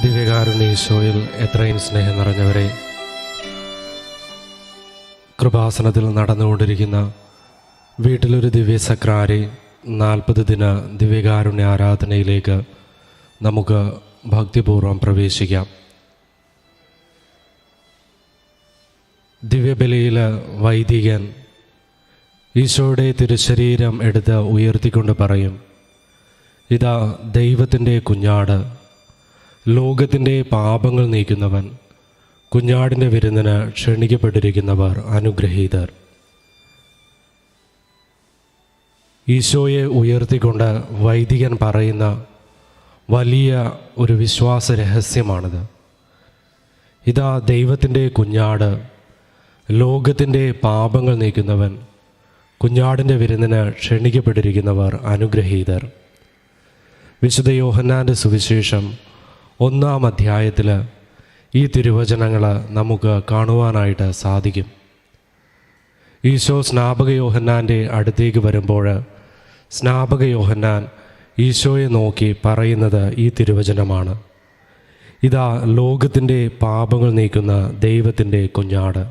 ദിവ്യകാരുണ്യ ഈശോയിൽ എത്രയും സ്നേഹം നിറഞ്ഞവരെ, കൃപാസനത്തിൽ നടന്നുകൊണ്ടിരിക്കുന്ന വീട്ടിലൊരു ദിവ്യ സക്രാരി 40 ദിന ദിവ്യകാരുണ്യ ആരാധനയിലേക്ക് നമുക്ക് ഭക്തിപൂർവ്വം പ്രവേശിക്കാം. ദിവ്യബലിയിൽ വൈദികൻ ഈശോയുടെ തിരുശരീരം എടുത്ത് ഉയർത്തിക്കൊണ്ട് പറയും, ഇതാ ദൈവത്തിൻ്റെ കുഞ്ഞാട്, ലോകത്തിൻ്റെ പാപങ്ങൾ നീക്കുന്നവൻ, കുഞ്ഞാടിൻ്റെ വിരുന്നിന് ക്ഷണിക്കപ്പെട്ടിരിക്കുന്നവർ അനുഗ്രഹീതർ. ഈശോയെ ഉയർത്തിക്കൊണ്ട് വൈദികൻ പറയുന്ന വലിയ ഒരു വിശ്വാസ രഹസ്യമാണിത്. ഇതാ ദൈവത്തിൻ്റെ കുഞ്ഞാട്, ലോകത്തിൻ്റെ പാപങ്ങൾ നീക്കുന്നവൻ, കുഞ്ഞാടിൻ്റെ വിരുന്നിന് ക്ഷണിക്കപ്പെട്ടിരിക്കുന്നവർ അനുഗ്രഹീതർ. വിശുദ്ധ യോഹന്നാൻ്റെ സുവിശേഷം 1-ാം അധ്യായത്തിൽ ഈ തിരുവചനങ്ങൾ നമുക്ക് കാണുവാനായിട്ട് സാധിക്കും. ഈശോ സ്നാപക യോഹന്നാൻ്റെ അടുത്തേക്ക് വരുമ്പോൾ സ്നാപക യോഹന്നാൻ ഈശോയെ നോക്കി പറയുന്നത് ഈ തിരുവചനമാണ്, ഇതാ ലോകത്തിൻ്റെ പാപങ്ങൾ നീക്കുന്ന ദൈവത്തിൻ്റെ കുഞ്ഞാട്.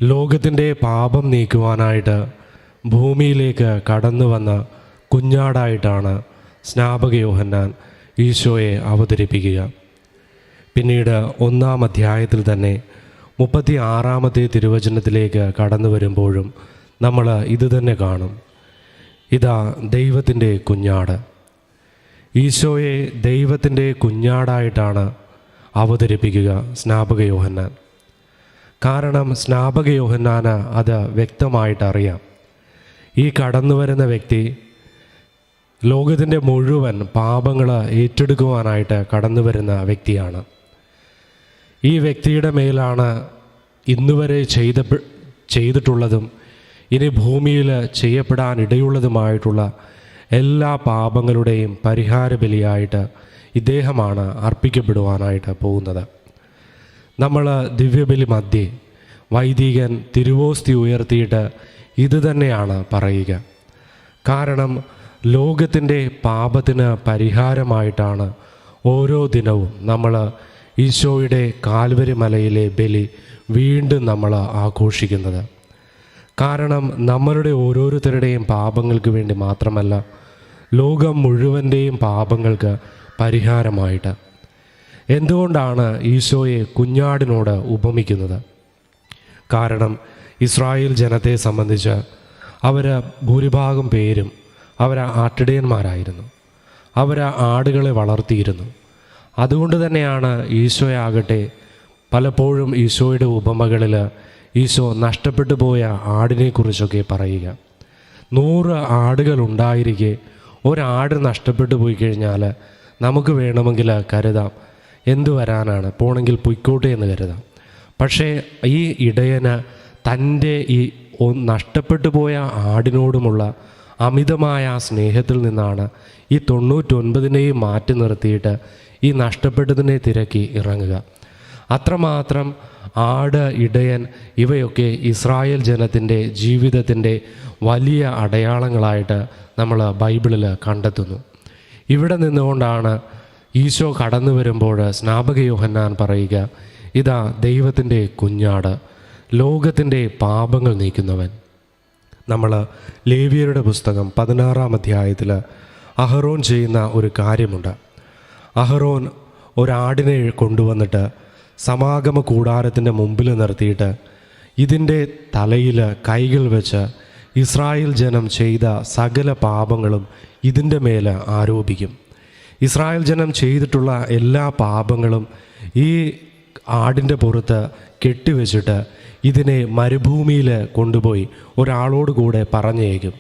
ലോകത്തിൻ്റെ പാപം നീക്കുവാനായിട്ട് ഭൂമിയിലേക്ക് കടന്നു വന്ന കുഞ്ഞാടായിട്ടാണ് സ്നാപക യോഹന്നാൻ ഈശോയെ അവതരിപ്പിക്കുക. പിന്നീട് 1-ാം അധ്യായത്തിൽ തന്നെ 36-ാമത്തെ തിരുവചനത്തിലേക്ക് കടന്നു വരുമ്പോഴും നമ്മൾ ഇത് തന്നെ കാണും, ഇതാ ദൈവത്തിൻ്റെ കുഞ്ഞാട്. ഈശോയെ ദൈവത്തിൻ്റെ കുഞ്ഞാടായിട്ടാണ് അവതരിപ്പിക്കുക സ്നാപക യോഹന്നാൻ. കാരണം സ്നാപക യോഹന്നാന് അത് വ്യക്തമായിട്ടറിയാം, ഈ കടന്നു വരുന്ന വ്യക്തി ലോകത്തിൻ്റെ മുഴുവൻ പാപങ്ങൾ ഏറ്റെടുക്കുവാനായിട്ട് കടന്നു വരുന്ന വ്യക്തിയാണ്. ഈ വ്യക്തിയുടെ മേലാണ് ഇന്നുവരെ ചെയ്തിട്ടുള്ളതും ഇനി ഭൂമിയിൽ ചെയ്യപ്പെടാനിടയുള്ളതുമായിട്ടുള്ള എല്ലാ പാപങ്ങളുടെയും പരിഹാര ബലിയായിട്ട് ഇദ്ദേഹമാണ് അർപ്പിക്കപ്പെടുവാനായിട്ട് പോകുന്നത്. നമ്മൾ ദിവ്യബലി മധ്യേ വൈദികൻ തിരുവോസ്തി ഉയർത്തിയിട്ട് ഇത് തന്നെയാണ് പറയുക. കാരണം ലോകത്തിൻ്റെ പാപത്തിന് പരിഹാരമായിട്ടാണ് ഓരോ ദിനവും നമ്മൾ ഈശോയുടെ കാൽവരി മലയിലെ ബലി വീണ്ടും നമ്മൾ ആഘോഷിക്കുന്നത്. കാരണം നമ്മളുടെ ഓരോരുത്തരുടെയും പാപങ്ങൾക്ക് വേണ്ടി മാത്രമല്ല, ലോകം മുഴുവൻ്റെയും പാപങ്ങൾക്ക് പരിഹാരമായിട്ട്. എന്തുകൊണ്ടാണ് ഈശോയെ കുഞ്ഞാടിനോട് ഉപമിക്കുന്നത്? കാരണം ഇസ്രായേൽ ജനത്തെ സംബന്ധിച്ച് ഭൂരിഭാഗം പേരും ആട്ടിടയന്മാരായിരുന്നു. ആടുകളെ വളർത്തിയിരുന്നു. അതുകൊണ്ട് തന്നെയാണ് ഈശോയാകട്ടെ പലപ്പോഴും ഈശോയുടെ ഉപമകളിൽ ഈശോ നഷ്ടപ്പെട്ടു പോയ ആടിനെക്കുറിച്ചൊക്കെ പറയുക. 100 ആടുകളുണ്ടായിരിക്കെ ഒരാട് നഷ്ടപ്പെട്ടു പോയി കഴിഞ്ഞാൽ നമുക്ക് വേണമെങ്കിൽ കരുതാം, എന്തു വരാനാണ്, പോണെങ്കിൽ പൊയ്ക്കോട്ടെ എന്ന് കരുതാം. പക്ഷേ ഈ ഇടയന് തൻ്റെ ഈ നഷ്ടപ്പെട്ടു പോയ ആടിനോടുമുള്ള അമിതമായ സ്നേഹത്തിൽ നിന്നാണ് ഈ 99നെയും മാറ്റി നിർത്തിയിട്ട് ഈ നഷ്ടപ്പെട്ടതിനെ തിരക്കി ഇറങ്ങുക. അത്രമാത്രം ആട്, ഇടയൻ ഇവയൊക്കെ ഇസ്രായേൽ ജനത്തിൻ്റെ ജീവിതത്തിൻ്റെ വലിയ അടയാളങ്ങളായിട്ട് നമ്മൾ ബൈബിളിൽ കണ്ടെത്തുന്നു. ഇവിടെ നിന്നുകൊണ്ടാണ് ഈശോ കടന്നു വരുമ്പോൾ സ്നാപക യോഹന്നാൻ പറയുക, ഇതാ ദൈവത്തിൻ്റെ കുഞ്ഞാട്, ലോകത്തിൻ്റെ പാപങ്ങൾ നീക്കുന്നവൻ. നമ്മൾ ലേവ്യരുടെ പുസ്തകം 16-ാം അധ്യായത്തിൽ അഹറോൻ ചെയ്യുന്ന ഒരു കാര്യമുണ്ട്. അഹറോൻ ഒരാടിനെ കൊണ്ടുവന്നിട്ട് സമാഗമ കൂടാരത്തിൻ്റെ മുമ്പിൽ നിർത്തിയിട്ട് ഇതിൻ്റെ തലയിൽ കൈകൾ വെച്ച് ഇസ്രായേൽ ജനം ചെയ്ത സകല പാപങ്ങളും ഇതിൻ്റെ മേൽ ആരോപിക്കും. ഇസ്രായേൽ ജനം ചെയ്തിട്ടുള്ള എല്ലാ പാപങ്ങളും ഈ ആടിൻ്റെ പുറത്ത് കെട്ടിവെച്ചിട്ട് ഇതിനെ മരുഭൂമിയിൽ കൊണ്ടുപോയി ഒരാളോട് കൂടെ പറഞ്ഞേക്കും.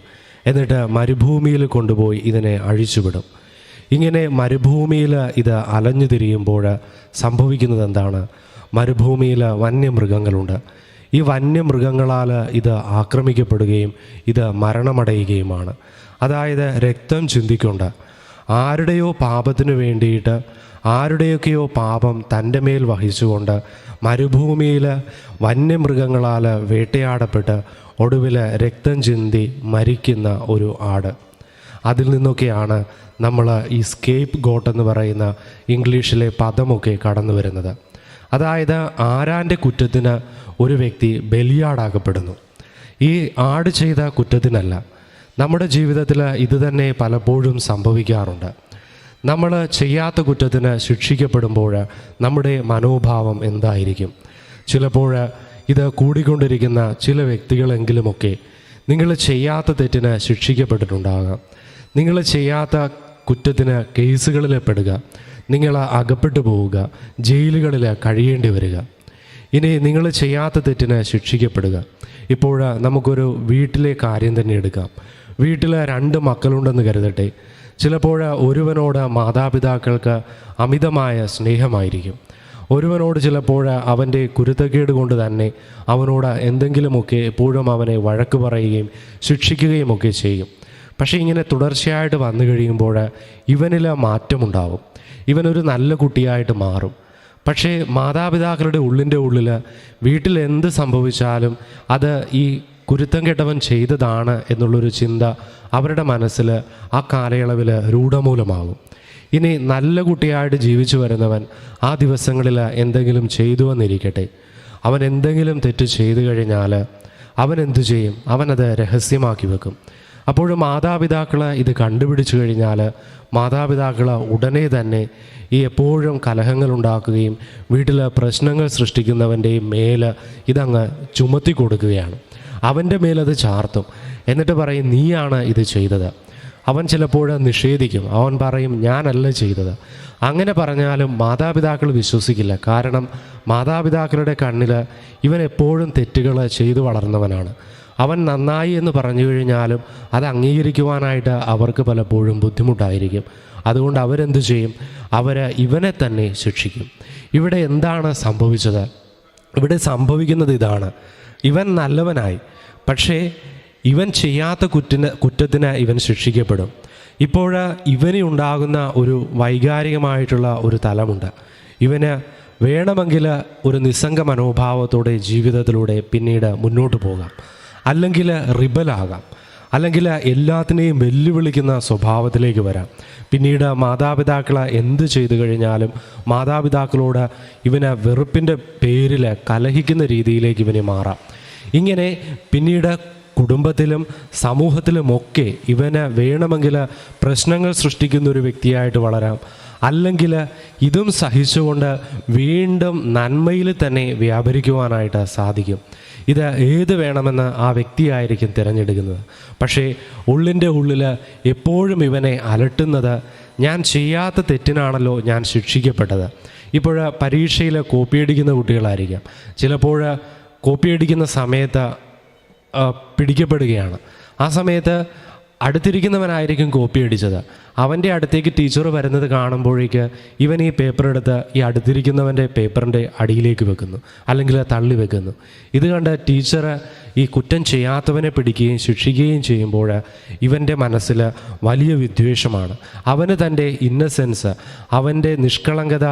എന്നിട്ട് മരുഭൂമിയിൽ കൊണ്ടുപോയി ഇതിനെ അഴിച്ചുവിടും. ഇങ്ങനെ മരുഭൂമിയിൽ ഇത് അലഞ്ഞു തിരിയുമ്പോൾ സംഭവിക്കുന്നത് എന്താണ്? മരുഭൂമിയിൽ വന്യമൃഗങ്ങളുണ്ട്. ഈ വന്യമൃഗങ്ങളാൽ ഇത് ആക്രമിക്കപ്പെടുകയും ഇത് മരണമടയുകയുമാണ്. അതായത് രക്തം ചിന്തിക്കൊണ്ട് ആരുടെയോ പാപത്തിനു വേണ്ടിയിട്ട് ആരുടെയൊക്കെയോ പാപം തൻ്റെ മേൽ വഹിച്ചുകൊണ്ട് മരുഭൂമിയിൽ വന്യമൃഗങ്ങളാൽ വേട്ടയാടപ്പെട്ട് ഒടുവിൽ രക്തം ചിന്തി മരിക്കുന്ന ഒരു ആട്. അതിൽ നിന്നൊക്കെയാണ് നമ്മൾ ഈ സ്കേപ്പ് ഗോട്ട് എന്ന് പറയുന്ന ഇംഗ്ലീഷിലെ പദമൊക്കെ കടന്നു വരുന്നത്. അതായത് ആരാൻ്റെ കുറ്റത്തിന് ഒരു വ്യക്തി ബലിയാടാക്കപ്പെടുന്നു. ഈ ആട് ചെയ്ത കുറ്റത്തിനല്ല. നമ്മുടെ ജീവിതത്തിൽ ഇത് തന്നെ പലപ്പോഴും സംഭവിക്കാറുണ്ട്. നമ്മൾ ചെയ്യാത്ത കുറ്റത്തിന് ശിക്ഷിക്കപ്പെടുമ്പോൾ നമ്മുടെ മനോഭാവം എന്തായിരിക്കും? ചിലപ്പോൾ ഇത് കൂടിക്കൊണ്ടിരിക്കുന്ന ചില വ്യക്തികളെങ്കിലുമൊക്കെ നിങ്ങൾ ചെയ്യാത്ത തെറ്റിന് ശിക്ഷിക്കപ്പെട്ടിട്ടുണ്ടാകാം. നിങ്ങൾ ചെയ്യാത്ത കുറ്റത്തിന് കേസുകളിൽ പെടുക, നിങ്ങൾ അകപ്പെട്ടു പോവുക, ജയിലുകളിൽ കഴിയേണ്ടി വരിക. ഇനി നിങ്ങൾ ചെയ്യാത്ത തെറ്റിന് ശിക്ഷിക്കപ്പെടുക. ഇപ്പോൾ നമുക്കൊരു വീട്ടിലെ കാര്യം തന്നെ എടുക്കാം. വീട്ടിൽ 2 മക്കളുണ്ടെന്ന് കരുതട്ടെ. ചിലപ്പോൾ ഒരുവനോട് മാതാപിതാക്കൾക്ക് അമിതമായ സ്നേഹമായിരിക്കും. ഒരുവനോട് ചിലപ്പോൾ അവൻ്റെ കുരുത്തക്കേട് കൊണ്ട് തന്നെ അവനോട് എന്തെങ്കിലുമൊക്കെ എപ്പോഴും അവനെ വഴക്ക് പറയുകയും ശിക്ഷിക്കുകയും ഒക്കെ ചെയ്യും. പക്ഷേ ഇങ്ങനെ തുടർച്ചയായിട്ട് വന്നു കഴിയുമ്പോൾ ഇവനിൽ മാറ്റമുണ്ടാവും. ഇവനൊരു നല്ല കുട്ടിയായിട്ട് മാറും. പക്ഷേ മാതാപിതാക്കളുടെ ഉള്ളിൽ വീട്ടിൽ എന്ത് സംഭവിച്ചാലും അത് ഈ കുരുത്തം കെട്ടവൻ ചെയ്തതാണ് എന്നുള്ളൊരു ചിന്ത അവരുടെ മനസ്സിൽ ആ കാലയളവിൽ രൂഢമൂലമാകും. ഇനി നല്ല കുട്ടിയായിട്ട് ജീവിച്ചു വരുന്നവൻ ആ ദിവസങ്ങളിൽ എന്തെങ്കിലും ചെയ്തു വന്നിരിക്കട്ടെ, അവൻ എന്തെങ്കിലും തെറ്റ് ചെയ്തു കഴിഞ്ഞാൽ അവൻ എന്തു ചെയ്യും? അവനത് രഹസ്യമാക്കി വെക്കും. അപ്പോൾ മാതാപിതാക്കൾ ഇത് കണ്ടുപിടിച്ചു കഴിഞ്ഞാൽ മാതാപിതാക്കൾ ഉടനെ തന്നെ ഈ എപ്പോഴും കലഹങ്ങൾ ഉണ്ടാക്കുകയും വീട്ടിൽ പ്രശ്നങ്ങൾ സൃഷ്ടിക്കുന്നവൻ്റെയും മേൽ ഇതങ്ങ് ചുമത്തി കൊടുക്കുകയാണ്. അവൻ്റെ മേലത് ചാർത്തും. എന്നിട്ട് പറയും, നീയാണ് ഇത് ചെയ്തത്. അവൻ ചിലപ്പോൾ നിഷേധിക്കും. അവൻ പറയും, ഞാനല്ല ചെയ്തത്. അങ്ങനെ പറഞ്ഞാലും മാതാപിതാക്കൾ വിശ്വസിക്കില്ല. കാരണം മാതാപിതാക്കളുടെ കണ്ണിൽ ഇവൻ എപ്പോഴും തെറ്റുകൾ ചെയ്തു വളർന്നവനാണ്. അവൻ നന്നായി എന്ന് പറഞ്ഞു കഴിഞ്ഞാലും അത് അംഗീകരിക്കുവാനായിട്ട് അവർക്ക് പലപ്പോഴും ബുദ്ധിമുട്ടായിരിക്കും. അതുകൊണ്ട് അവരെന്തു ചെയ്യും? ഇവനെ തന്നെ ശിക്ഷിക്കും. ഇവിടെ എന്താണ് സംഭവിച്ചത്? ഇവിടെ സംഭവിക്കുന്നത് ഇതാണ്. ഇവൻ നല്ലവനായി, പക്ഷേ ഇവൻ ചെയ്യാത്ത കുറ്റത്തിന് ഇവൻ ശിക്ഷിക്കപ്പെടും. ഇപ്പോൾ ഇവന് ഉണ്ടാകുന്ന ഒരു വൈകാരികമായിട്ടുള്ള ഒരു തലമുണ്ട്. ഇവന് വേണമെങ്കിൽ ഒരു നിസ്സംഗ മനോഭാവത്തോടെ ജീവിതത്തിലൂടെ പിന്നീട് മുന്നോട്ട് പോകാം, അല്ലെങ്കിൽ റിബലാകാം, അല്ലെങ്കിൽ എല്ലാത്തിനെയും വെല്ലുവിളിക്കുന്ന സ്വഭാവത്തിലേക്ക് വരാം. പിന്നീട് മാതാപിതാക്കൾ എന്ത് ചെയ്തു കഴിഞ്ഞാലും മാതാപിതാക്കളോട് ഇവന് വെറുപ്പിൻ്റെ പേരിൽ കലഹിക്കുന്ന രീതിയിലേക്ക് ഇവന് മാറാം. ഇങ്ങനെ പിന്നീട് കുടുംബത്തിലും സമൂഹത്തിലുമൊക്കെ ഇവന് വേണമെങ്കിൽ പ്രശ്നങ്ങൾ സൃഷ്ടിക്കുന്ന ഒരു വ്യക്തിയായിട്ട് വളരാം, അല്ലെങ്കിൽ ഇതും സഹിച്ചുകൊണ്ട് വീണ്ടും നന്മയിൽ തന്നെ വ്യാപരിക്കുവാനായിട്ട് സാധിക്കും. ഇത് ഏത് വേണമെന്ന് ആ വ്യക്തിയായിരിക്കും തിരഞ്ഞെടുക്കുന്നത്. പക്ഷേ ഉള്ളിൻ്റെ ഉള്ളിൽ എപ്പോഴും ഇവനെ അലട്ടുന്നത്, ഞാൻ ചെയ്യാത്ത തെറ്റിനാണല്ലോ ഞാൻ ശിക്ഷിക്കപ്പെട്ടത്. ഇപ്പോൾ പരീക്ഷയിൽ കോപ്പിയടിക്കുന്ന കുട്ടികളായിരിക്കാം. ചിലപ്പോൾ കോപ്പിയടിക്കുന്ന സമയത്ത് പിടിക്കപ്പെടുകയാണ്. ആ സമയത്ത് അടുത്തിരിക്കുന്നവനായിരിക്കും കോപ്പി അടിച്ചത്. അവൻ്റെ അടുത്തേക്ക് ടീച്ചർ വരുന്നത് കാണുമ്പോഴേക്ക് ഇവൻ ഈ പേപ്പർ എടുത്ത് ഈ അടുത്തിരിക്കുന്നവൻ്റെ പേപ്പറിൻ്റെ അടിയിലേക്ക് വെക്കുന്നു, അല്ലെങ്കിൽ തള്ളി വെക്കുന്നു. ഇത് കണ്ട് ടീച്ചർ ഈ കുറ്റം ചെയ്യാത്തവനെ പിടിക്കുകയും ശിക്ഷിക്കുകയും ചെയ്യുമ്പോൾ ഇവൻ്റെ മനസ്സിൽ വലിയ വിദ്വേഷമാണ്. അവന് തൻ്റെ ഇന്നസെൻസ്, അവൻ്റെ നിഷ്കളങ്കത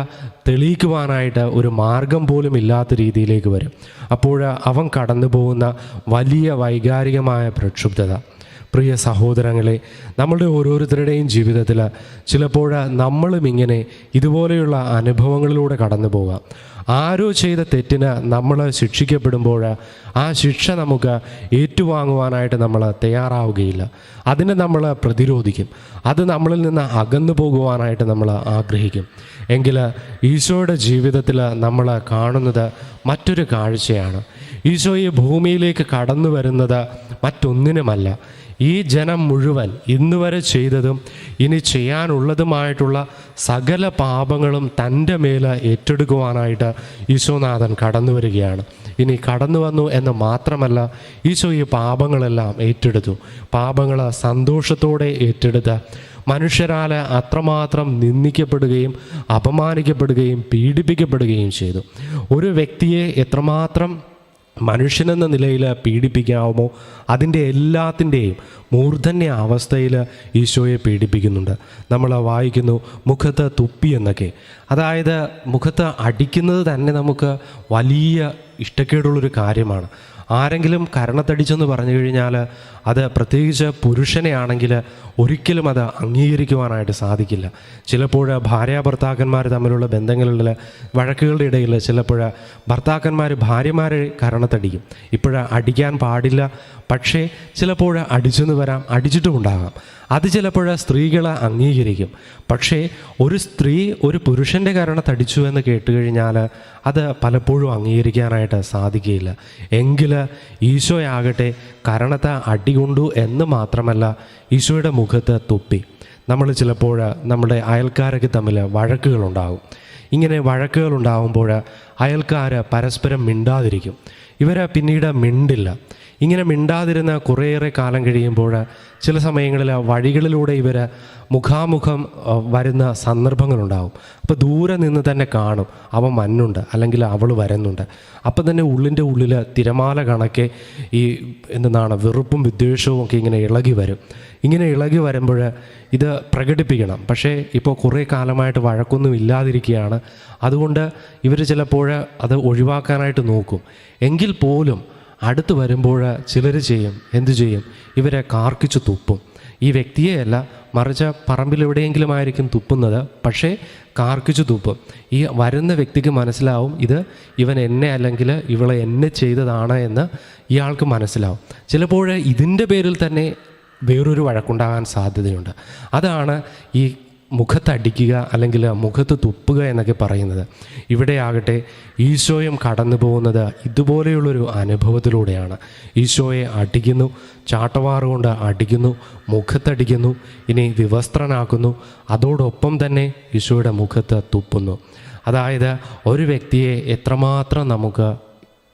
തെളിയിക്കുവാനായിട്ട് ഒരു മാർഗം പോലും ഇല്ലാത്ത രീതിയിലേക്ക് വരും. അപ്പോൾ അവൻ കടന്നു പോകുന്ന വലിയ വൈകാരികമായ പ്രക്ഷുബ്ധത. പ്രിയ സഹോദരങ്ങളെ, നമ്മളുടെ ഓരോരുത്തരുടെയും ജീവിതത്തിൽ ചിലപ്പോൾ നമ്മളും ഇങ്ങനെ ഇതുപോലെയുള്ള അനുഭവങ്ങളിലൂടെ കടന്നു പോകാം. ആരോ ചെയ്ത തെറ്റിന് നമ്മൾ ശിക്ഷിക്കപ്പെടുമ്പോൾ ആ ശിക്ഷ നമുക്ക് ഏറ്റുവാങ്ങുവാനായിട്ട് നമ്മൾ തയ്യാറാവുകയില്ല. അതിനെ നമ്മൾ പ്രതിരോധിക്കും. അത് നമ്മളിൽ നിന്ന് അകന്നു പോകുവാനായിട്ട് നമ്മൾ ആഗ്രഹിക്കും. എങ്കിൽ ഈശോയുടെ ജീവിതത്തിൽ നമ്മൾ കാണുന്നത് മറ്റൊരു കാഴ്ചയാണ്. ഈശോ ഈ ഭൂമിയിലേക്ക് കടന്നു വരുന്നത് മറ്റൊന്നിനുമല്ല, ഈ ജനം മുഴുവൻ ഇന്നുവരെ ചെയ്തതും ഇനി ചെയ്യാനുള്ളതുമായിട്ടുള്ള സകല പാപങ്ങളും തൻ്റെ മേൽ ഏറ്റെടുക്കുവാനായിട്ട് ഈശോനാഥൻ കടന്നു വരികയാണ്. ഇനി കടന്നു വന്നു എന്ന് മാത്രമല്ല, ഈശോ ഈ പാപങ്ങളെല്ലാം ഏറ്റെടുത്തു. പാപങ്ങൾ സന്തോഷത്തോടെ ഏറ്റെടുത്ത് മനുഷ്യരാൽ അത്രമാത്രം നിന്ദിക്കപ്പെടുകയും അപമാനിക്കപ്പെടുകയും പീഡിപ്പിക്കപ്പെടുകയും ചെയ്തു. ഒരു വ്യക്തിയെ എത്രമാത്രം മനുഷ്യനെന്ന നിലയിൽ പീഡിപ്പിക്കാവുമോ അതിൻ്റെ എല്ലാത്തിൻ്റെയും മൂർധന്യ അവസ്ഥയിൽ ഈശോയെ പീഡിപ്പിക്കുന്നുണ്ട്. നമ്മൾ വായിക്കുന്നു, മുഖത്ത് തുപ്പി എന്നൊക്കെ. അതായത് മുഖത്ത് അടിക്കുന്നത് തന്നെ നമുക്ക് വലിയ ഇഷ്ടക്കേടുള്ളൊരു കാര്യമാണ്. ആരെങ്കിലും കരണത്തടിച്ചെന്ന് പറഞ്ഞു കഴിഞ്ഞാൽ അത് പ്രത്യേകിച്ച് പുരുഷനെ ആണെങ്കിൽ ഒരിക്കലും അത് അംഗീകരിക്കുവാനായിട്ട് സാധിക്കില്ല. ചിലപ്പോൾ ഭാര്യാഭർത്താക്കന്മാർ തമ്മിലുള്ള ബന്ധങ്ങളിൽ വഴക്കുകളുടെ ഇടയിൽ ചിലപ്പോൾ ഭർത്താക്കന്മാർ ഭാര്യമാരെ കരണത്തടിക്കും. അടിക്കാൻ പാടില്ല, പക്ഷേ ചിലപ്പോൾ അടിച്ചെന്ന് വരാം, അടിച്ചിട്ടുമുണ്ടാകാം. അത് ചിലപ്പോൾ സ്ത്രീകൾ അംഗീകരിക്കും. പക്ഷേ ഒരു സ്ത്രീ ഒരു പുരുഷൻ്റെ കരണത്തടിച്ചു എന്ന് കേട്ടുകഴിഞ്ഞാൽ അത് പലപ്പോഴും അംഗീകരിക്കാനായിട്ട് സാധിക്കുകയില്ല. എങ്കിൽ ഈശോയാകട്ടെ കരണത്തെ അടികൊണ്ടു എന്ന് മാത്രമല്ല, ഈശോയുടെ മുഖത്ത് തുപ്പി. നമ്മൾ ചിലപ്പോൾ നമ്മുടെ അയൽക്കാരൊക്കെ തമ്മിൽ വഴക്കുകളുണ്ടാകും. ഇങ്ങനെ വഴക്കുകളുണ്ടാകുമ്പോൾ അയൽക്കാർ പരസ്പരം മിണ്ടാതിരിക്കും. ഇവർ പിന്നീട് മിണ്ടില്ല. ഇങ്ങനെ മിണ്ടാതിരുന്ന കുറേയേറെ കാലം കഴിയുമ്പോൾ ചില സമയങ്ങളിൽ വഴികളിലൂടെ ഇവർ മുഖാമുഖം വരുന്ന സന്ദർഭങ്ങളുണ്ടാകും. അപ്പോൾ ദൂരെ നിന്ന് തന്നെ കാണും അവൻ വന്നുണ്ട് അല്ലെങ്കിൽ അവൾ വരുന്നുണ്ട്. അപ്പം തന്നെ ഉള്ളിൻ്റെ ഉള്ളിൽ തിരമാല കണക്കെ ഈ എന്താണ് വെറുപ്പും വിദ്വേഷവും ഒക്കെ ഇങ്ങനെ ഇളകി വരും. ഇങ്ങനെ ഇളകി വരുമ്പോൾ ഇത് പ്രകടിപ്പിക്കണം. പക്ഷേ ഇപ്പോൾ കുറേ കാലമായിട്ട് വഴക്കൊന്നും ഇല്ലാതിരിക്കുകയാണ്. അതുകൊണ്ട് ഇവർ ചിലപ്പോൾ അത് ഒഴിവാക്കാനായിട്ട് നോക്കും. എങ്കിൽ പോലും അടുത്ത് വരുമ്പോൾ ചിലർ എന്തു ചെയ്യും, ഇവരെ കാർക്കിച്ച് തുപ്പും. ഈ വ്യക്തിയെയല്ല, മറിച്ച് പറമ്പിലെവിടെയെങ്കിലും ആയിരിക്കും തുപ്പുന്നത്, പക്ഷേ കാർക്കിച്ച് തുപ്പും. ഈ വരുന്ന വ്യക്തിക്ക് മനസ്സിലാവും ഇവൻ എന്നെ അല്ലെങ്കിൽ ഇവളെ എന്നെ ചെയ്തതാണ് എന്ന് ഇയാൾക്ക് മനസ്സിലാവും. ചിലപ്പോൾ ഇതിൻ്റെ പേരിൽ തന്നെ വേറൊരു വഴക്കുണ്ടാകാൻ സാധ്യതയുണ്ട്. അതാണ് ഈ മുഖത്തടിക്കുക അല്ലെങ്കിൽ മുഖത്ത് തുപ്പുക എന്നൊക്കെ പറയുന്നത്. ഇവിടെയാകട്ടെ ഈശോയും കടന്നു പോകുന്നത് ഇതുപോലെയുള്ളൊരു അനുഭവത്തിലൂടെയാണ്. ഈശോയെ അടിക്കുന്നു, ചാട്ടവാറുകൊണ്ട് അടിക്കുന്നു, മുഖത്തടിക്കുന്നു, ഇനി വിവസ്ത്രനാക്കുന്നു, അതോടൊപ്പം തന്നെ ഈശോയുടെ മുഖത്ത് തുപ്പുന്നു. അതായത് ഒരു വ്യക്തിയെ എത്രമാത്രം നമുക്ക്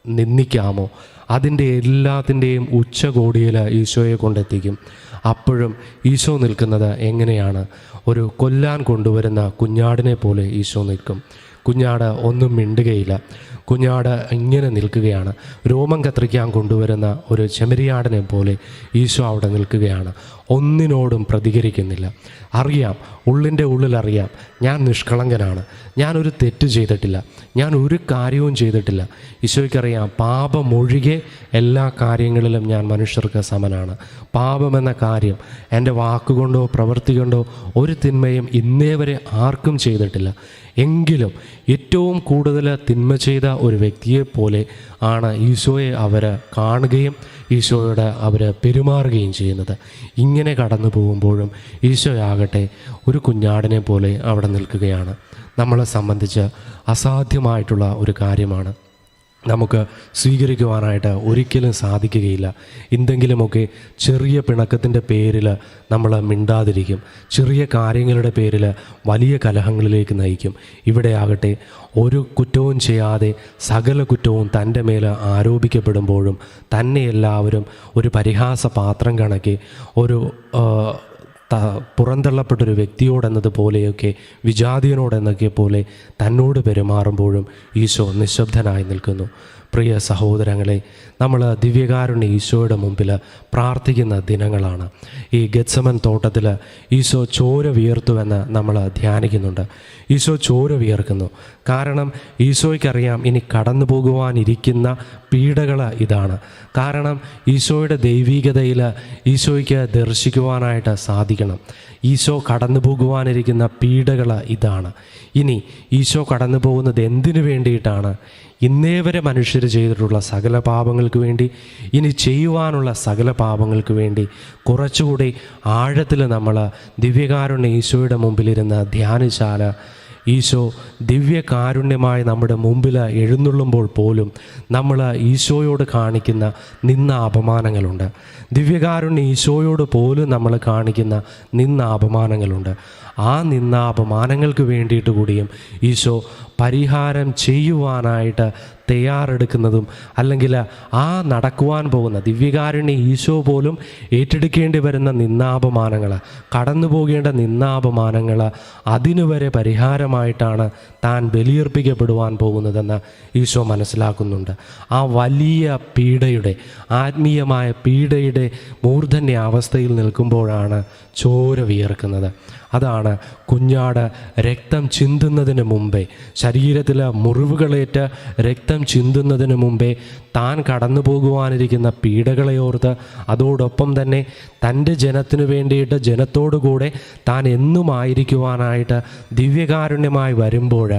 നിന്ദിക്കാമോ അതിൻ്റെ എല്ലാത്തിൻ്റെയും ഉച്ചകോടിയിൽ ഈശോയെ കൊണ്ടെത്തിക്കും. അപ്പോഴും ഈശോ നിൽക്കുന്നത് എങ്ങനെയാണ്? ഒരു കൊല്ലാൻ കൊണ്ടുവരുന്ന കുഞ്ഞാടിനെ പോലെ ഈശോ നിൽക്കും. കുഞ്ഞാട് ഒന്നും മിണ്ടുകയില്ല. കുഞ്ഞാട് ഇങ്ങനെ നിൽക്കുകയാണ്. രോമം കത്രിക്കാൻ കൊണ്ടുവരുന്ന ഒരു ചെമ്മരിയാടിനെ പോലെ ഈശോ അവിടെ നിൽക്കുകയാണ്. ഒന്നിനോടും പ്രതികരിക്കുന്നില്ല. അറിയാം, ഉള്ളിൻ്റെ ഉള്ളിലറിയാം, ഞാൻ നിഷ്കളങ്കനാണ്, ഞാനൊരു തെറ്റ് ചെയ്തിട്ടില്ല, ഞാൻ ഒരു കാര്യവും ചെയ്തിട്ടില്ല. ഈശോയ്ക്കറിയാം, പാപമൊഴികെ എല്ലാ കാര്യങ്ങളിലും ഞാൻ മനുഷ്യർക്ക് സമനാണ്. പാപമെന്ന കാര്യം എൻ്റെ വാക്കുകൊണ്ടോ പ്രവൃത്തി കൊണ്ടോ ഒരു തിന്മയും ഇന്നേ വരെ ആർക്കും ചെയ്തിട്ടില്ല. എങ്കിലും ഏറ്റവും കൂടുതൽ തിന്മ ചെയ്ത ഒരു വ്യക്തിയെപ്പോലെ ആണ് ഈശോയെ അവർ കാണുകയും ഈശോയോട് അവർ പെരുമാറുകയും ചെയ്യുന്നത്. ഇങ്ങനെ കടന്നു പോകുമ്പോഴും ഈശോയാകട്ടെ ഒരു കുഞ്ഞാടിനെ പോലെ അവിടെ നിൽക്കുകയാണ്. നമ്മളെ സംബന്ധിച്ച് അസാധ്യമായിട്ടുള്ള ഒരു കാര്യമാണ്. നമുക്ക് സ്വീകരിക്കുവാനായിട്ട് ഒരിക്കലും സാധിക്കുകയില്ല. എന്തെങ്കിലുമൊക്കെ ചെറിയ പിണക്കത്തിൻ്റെ പേരിൽ നമ്മൾ മിണ്ടാതിരിക്കും. ചെറിയ കാര്യങ്ങളുടെ പേരിൽ വലിയ കലഹങ്ങളിലേക്ക് നയിക്കും. ഇവിടെയാകട്ടെ ഒരു കുറ്റവും ചെയ്യാതെ സകല കുറ്റവും തൻ്റെ മേൽ ആരോപിക്കപ്പെടുമ്പോഴും തന്നെ എല്ലാവരും ഒരു പരിഹാസ പാത്രം കണക്കെ ഒരു പുറന്തള്ളപ്പെട്ടൊരു വ്യക്തിയോടെന്നതുപോലെയൊക്കെ വിജാതീയനോടെന്നൊക്കെ പോലെ തന്നോട് പെരുമാറുമ്പോഴും ഈശോ നിശബ്ദനായി നിൽക്കുന്നു. പ്രിയ സഹോദരങ്ങളെ, നമ്മൾ ദിവ്യകാരുണ്യ ഈശോയുടെ മുമ്പിൽ പ്രാർത്ഥിക്കുന്ന ദിനങ്ങളാണ്. ഈ ഗെത്സമൻ തോട്ടത്തിൽ ഈശോ ചോര വിയർത്തുവെന്ന് നമ്മൾ ധ്യാനിക്കുന്നുണ്ട്. ഈശോ ചോര വിയർക്കുന്നു. കാരണം ഈശോയ്ക്കറിയാം ഇനി കടന്നു പോകുവാനിരിക്കുന്ന പീഡകൾ ഇതാണ്. കാരണം ഈശോയുടെ ദൈവീകതയിൽ ഈശോയ്ക്ക് ദർശിക്കുവാനായിട്ട് സാധിക്കണം. ഈശോ കടന്നു പോകുവാനിരിക്കുന്ന പീഡകൾ ഇതാണ്. ഇനി ഈശോ കടന്നു പോകുന്നത് എന്തിനു വേണ്ടിയിട്ടാണ്? ഇന്നേ വരെ മനുഷ്യർ ചെയ്തിട്ടുള്ള സകല പാപങ്ങൾക്ക് വേണ്ടി, ഇനി ചെയ്യുവാനുള്ള സകല പാപങ്ങൾക്ക് വേണ്ടി കുറച്ചുകൂടി ആഴത്തിൽ നമ്മൾ ദിവ്യകാരുണ്യ ഈശോയുടെ മുമ്പിലിരുന്ന് ധ്യാനിച്ചാൽ ഈശോ ദിവ്യകാരുണ്യമായി നമ്മുടെ മുമ്പിൽ എഴുന്നള്ളുമ്പോൾ പോലും നമ്മൾ ഈശോയോട് കാണിക്കുന്ന നിന്ന അപമാനങ്ങളുണ്ട്. ദിവ്യകാരുണ്യ ഈശോയോട് പോലും നമ്മൾ കാണിക്കുന്ന നിന്ന അപമാനങ്ങളുണ്ട്. ആ നിന്ന അപമാനങ്ങൾക്ക് വേണ്ടിയിട്ട് കൂടിയും ഈശോ പരിഹാരം ചെയ്യുവാനായിട്ട് തയ്യാറെടുക്കുന്നതും, അല്ലെങ്കിൽ ആ നടക്കുവാൻ പോകുന്ന ദിവ്യകാരുണ്യ ഈശോ പോലും ഏറ്റെടുക്കേണ്ടി വരുന്ന നിന്നാപമാനങ്ങൾ, കടന്നു പോകേണ്ട നിന്നാപമാനങ്ങൾ, അതിനു വരെ പരിഹാരമായിട്ടാണ് താൻ ബലിയർപ്പിക്കപ്പെടുവാൻ പോകുന്നതെന്ന് ഈശോ മനസ്സിലാക്കുന്നുണ്ട്. ആ വലിയ പീഡയുടെ, ആത്മീയമായ പീഡയുടെ മൂർധന്യ അവസ്ഥയിൽ നിൽക്കുമ്പോഴാണ് ചോര വിയർക്കുന്നത്. അതാണ് കുഞ്ഞാട് രക്തം ചിന്തുന്നതിന് മുമ്പേ, ശരീരത്തിൽ മുറിവുകളേറ്റ് രക്തം ചിന്തുന്നതിന് മുമ്പേ താൻ കടന്നു പോകുവാനിരിക്കുന്ന പീഡകളെ ഓർത്ത്, അതോടൊപ്പം തന്നെ തൻ്റെ ജനത്തിനു വേണ്ടിയിട്ട് ജനത്തോടുകൂടെ താൻ എന്നുമായിരിക്കുവാനായിട്ട് ദിവ്യകാരുണ്യമായി വരുമ്പോൾ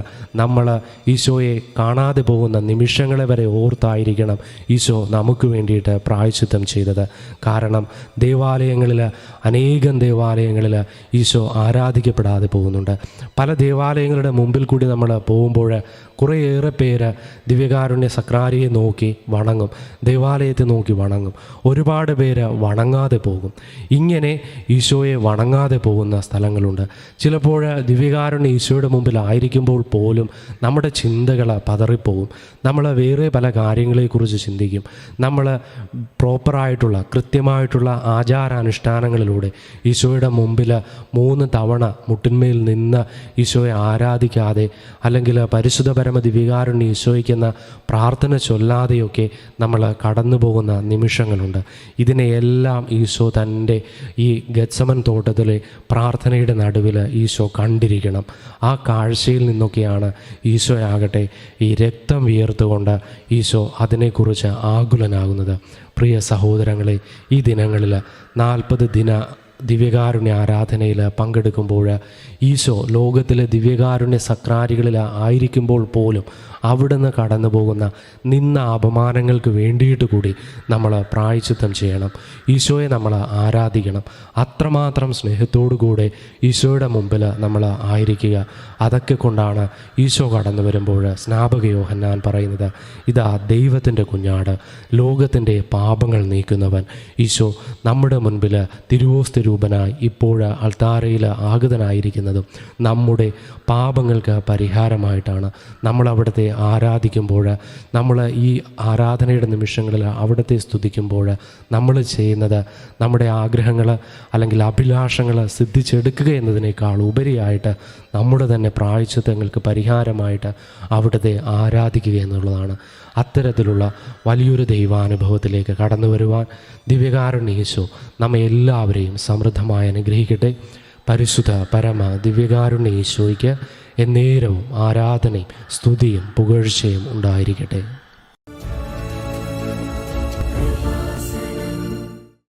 നമ്മൾ ഈശോയെ കാണാതെ പോകുന്ന നിമിഷങ്ങളെ വരെ ഓർത്തായിരിക്കണം ഈശോ നമുക്ക് വേണ്ടിയിട്ട് പ്രായശ്ചിത്തം ചെയ്തത്. കാരണം ദേവാലയങ്ങളിൽ, അനേകം ദേവാലയങ്ങളിൽ ഈശോ ആരാധിക്കപ്പെടാതെ പോകുന്നുണ്ട്. പല ദേവാലയങ്ങളുടെ മുമ്പിൽ കൂടി നമ്മൾ പോകുമ്പോൾ കുറേയേറെ പേര് ദിവ്യകാരുണ്യ സക്രാരിയെ നോക്കി വണങ്ങും, ദേവാലയത്തെ നോക്കി വണങ്ങും. ഒരുപാട് പേര് വണങ്ങാതെ പോകും. ഇങ്ങനെ ഈശോയെ വണങ്ങാതെ പോകുന്ന സ്ഥലങ്ങളുണ്ട്. ചിലപ്പോൾ ദിവ്യകാരുണ്യ ഈശോയുടെ മുമ്പിലായിരിക്കുമ്പോൾ പോലും നമ്മുടെ ചിന്തകൾ പതറിപ്പോകും. നമ്മൾ വേറെ പല കാര്യങ്ങളെക്കുറിച്ച് ചിന്തിക്കും. നമ്മൾ പ്രോപ്പറായിട്ടുള്ള, കൃത്യമായിട്ടുള്ള ആചാരാനുഷ്ഠാനങ്ങളിലൂടെ ഈശോയുടെ മുമ്പിൽ 3 തവണ മുട്ടിന്മേൽ നിന്ന് ഈശോയെ ആരാധിക്കാതെ, അല്ലെങ്കിൽ പരിശുദ്ധ പരമ ദിവ്യകാരുണ്യ ഈശോയ്ക്കെന്ന പ്രാർത്ഥന ചൊല്ലാതെയൊക്കെ നമ്മൾ കടന്നു പോകുന്ന നിമിഷങ്ങളുണ്ട്. ഇതിനെയെല്ലാം ഈശോ തൻ്റെ ഈ ഗെത്സമൻ തോട്ടത്തിലെ പ്രാർത്ഥനയുടെ നടുവിൽ ഈശോ കണ്ടിരിക്കണം. ആ കാഴ്ചയിൽ നിന്നൊക്കെയാണ് ഈശോയാകട്ടെ ഈ രക്തം വിയർത്തുകൊണ്ട് ഈശോ അതിനെക്കുറിച്ച് ആകുലനാകുന്നത്. പ്രിയ സഹോദരങ്ങളെ, ഈ ദിനങ്ങളിൽ 40 ദിന ദിവ്യകാരുണ്യ ആരാധനയിൽ പങ്കെടുക്കുമ്പോൾ ഈശോ ലോകത്തിലെ ദിവ്യകാരുണ്യ സക്രാരികളിൽ ആയിരിക്കുമ്പോൾ പോലും അവിടുന്ന് കടന്നു പോകുന്ന അപമാനങ്ങൾക്ക് വേണ്ടിയിട്ട് കൂടി നമ്മൾ പ്രായശ്ചിത്തം ചെയ്യണം. ഈശോയെ നമ്മൾ ആരാധിക്കണം. അത്രമാത്രം സ്നേഹത്തോടു കൂടെ ഈശോയുടെ മുമ്പിൽ നമ്മൾ ആയിരിക്കുക. അതൊക്കെ കൊണ്ടാണ് ഈശോ കടന്നു വരുമ്പോൾ സ്നാപക യോഹന്നാൻ പറയുന്നത്, ഇതാ ദൈവത്തിൻ്റെ കുഞ്ഞാട്, ലോകത്തിൻ്റെ പാപങ്ങൾ നീക്കുന്നവൻ. ഈശോ നമ്മുടെ മുൻപിൽ തിരുവോസ്തി രൂപനായി ഇപ്പോൾ അൾത്താരയിൽ ആഗതനായിരിക്കുന്നതും നമ്മുടെ പാപങ്ങൾക്ക് പരിഹാരമായിട്ടാണ്. നമ്മളവിടുത്തെ ആരാധിക്കുമ്പോൾ, നമ്മൾ ഈ ആരാധനയുടെ നിമിഷങ്ങളിൽ അവിടുത്തെ സ്തുതിക്കുമ്പോൾ നമ്മൾ ചെയ്യുന്നത് നമ്മുടെ ആഗ്രഹങ്ങൾ അല്ലെങ്കിൽ അഭിലാഷങ്ങൾ സിദ്ധിച്ചെടുക്കുക എന്നതിനേക്കാൾ ഉപരിയായിട്ട് നമ്മുടെ തന്നെ പ്രായശ്ചിത്തങ്ങൾക്ക് പരിഹാരമായിട്ട് അവിടുത്തെ ആരാധിക്കുക എന്നുള്ളതാണ്. അത്തരത്തിലുള്ള വലിയൊരു ദൈവാനുഭവത്തിലേക്ക് കടന്നു വരുവാൻ ദിവ്യകാരുണ്യ യേശു നമ്മെ എല്ലാവരെയും സമൃദ്ധമായി അനുഗ്രഹിക്കട്ടെ. പരിശുദ്ധ പരമ ദിവ്യകാരുണ്യ യേശോയ്ക്ക് എന്നേരവും ആരാധനയും സ്തുതിയും പുകഴ്ചയും ഉണ്ടായിരിക്കട്ടെ.